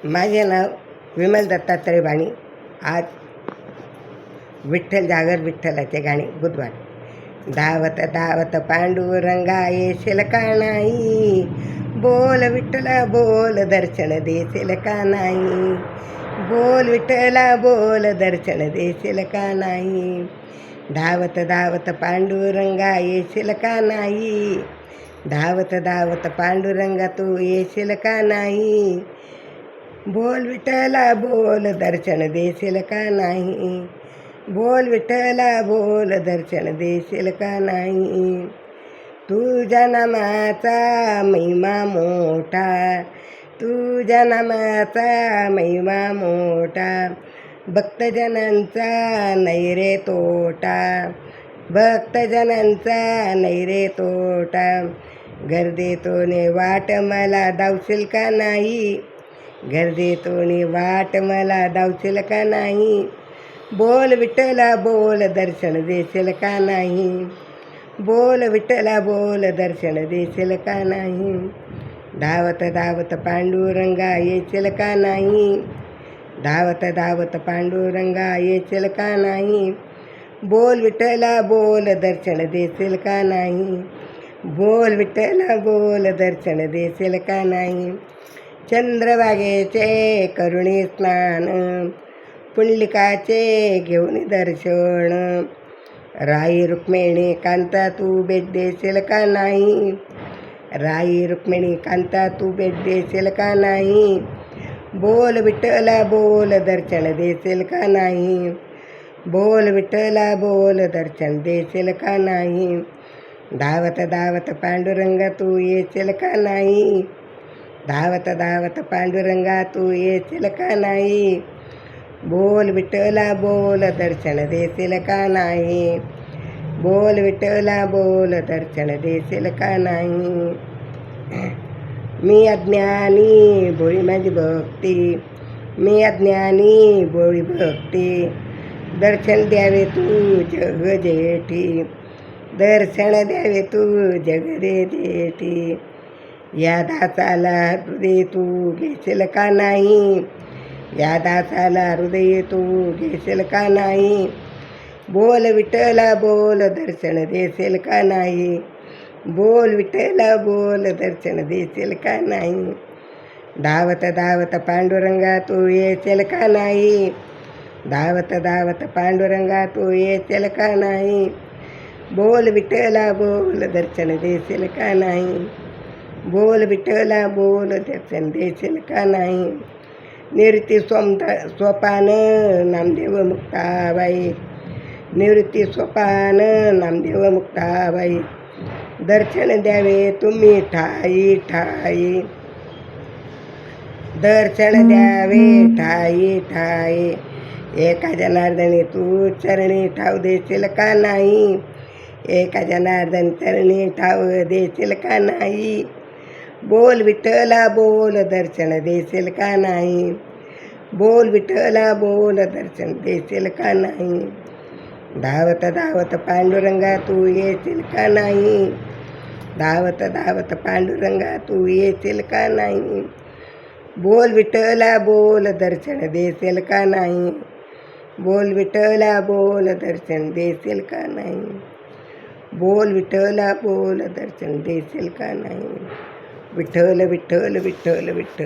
माझे नाव विमल दत्तात्रय बाणी. आज विठ्ठल जागर विठ्ठलाचे गाणे. बुधवार. धावत धावत पांडुरंगा येशील का नाही, बोल विठ्ठला बोल दर्शन देशील का नाही, बोल विठ्ठला बोल दर्शन देशील का नाही. धावत धावत पांडुरंगा येशील का नाही, धावत धावत पांडुरंगा तू येशील का नाही, बोल विठ्ठला बोल दर्शन देशील का नाही, बोल विठ्ठला बोल दर्शन देशील का नाही. तुझ्या नामाचा महिमा मोठा, तुझ्या नामाचा महिमा मोठा, भक्तजनांचा नाही रे तोटा, भक्तजनांचा नाही रे तोटा. गर्दीतून वाट मला धावशील का नाही, गर्दीतून वाट मला धावशील का नाही, बोल विठ्ठला बोल दर्शन देशील का नाही, बोल विठ्ठला बोल दर्शन देशील का नाही. धावत धावत पांडुरंगा येशील का नाही, धावत धावत पांडुरंगा येशील का नाही, बोल विठ्ठला बोल दर्शन देशील का नाही, बोल विठ्ठला बोल दर्शन देशील का नाही. चंद्रभागेचे करुणी स्नान, पुंडलिकाचे घेऊन दर्शन, राई रुक्मिणी कांता तू भेट देशील का नाही, राई रुक्मिणी कांता तू भेट देशील का नाही, बोल विठ्ठला बोल दर्शन देशील का नाही, बोल विठ्ठला बोल दर्शन देशील का नाही. धावत धावत पांडुरंगा तू येशील का नाही, धावत धावत पांडुरंगा तू येशील का नाही, बोल विठ्ठला बोल दर्शन देशील का नाही, बोल विठ्ठला बोल दर्शन देशील का नाही. मी अज्ञानी भोळी माझी भक्ती, मी अज्ञानी भोळी भक्ती, दर्शन द्यावे तू जग जेठी, दर्शन द्यावे तू जग रे जेठी. या दासाला हृदय तू घेशील का नाही, या दासाला हृदय तू घेशील का नाही, बोल विठ्ठला बोल दर्शन देशील का नाही, बोल विठ्ठला बोल दर्शन देशील का नाही. धावत धावत पांडुरंगा तू येशील का नाही, धावत धावत पांडुरंगा तू येशील का नाही, बोल विठ्ठला बोल दर्शन देशील का नाही, बोल विठ्ठला बोल दर्शन देशील का नाही. निवृत्ती सोपान नामदेव मुक्ताबाई, निवृत्ती सोपान नामदेव मुक्ताबाई, दर्शन द्यावे तुम्ही ठाई ठाई, दर्शन द्यावे ठाई ठाई. एका जनार्दनी तू चरणी ठाव देशील का नाही, एका जनार्दन चरणी ठाव देशील का नाही, बोल विठ्ठला बोल दर्शन देशील का नाही, बोल विठ्ठला बोल दर्शन देशील का नाही. धावत धावत पांडुरंगा तू येशील का नाही, धावत धावत पांडुरंगा तू येशील का नाही, बोल विठ्ठला बोल दर्शन देशील का नाही, बोल विठ्ठला बोल दर्शन देशील का नाही, बोल विठ्ठला बोल दर्शन देशील का नाही. विठ्ठल विठ्ठल विठ्ठल विठ्ठल.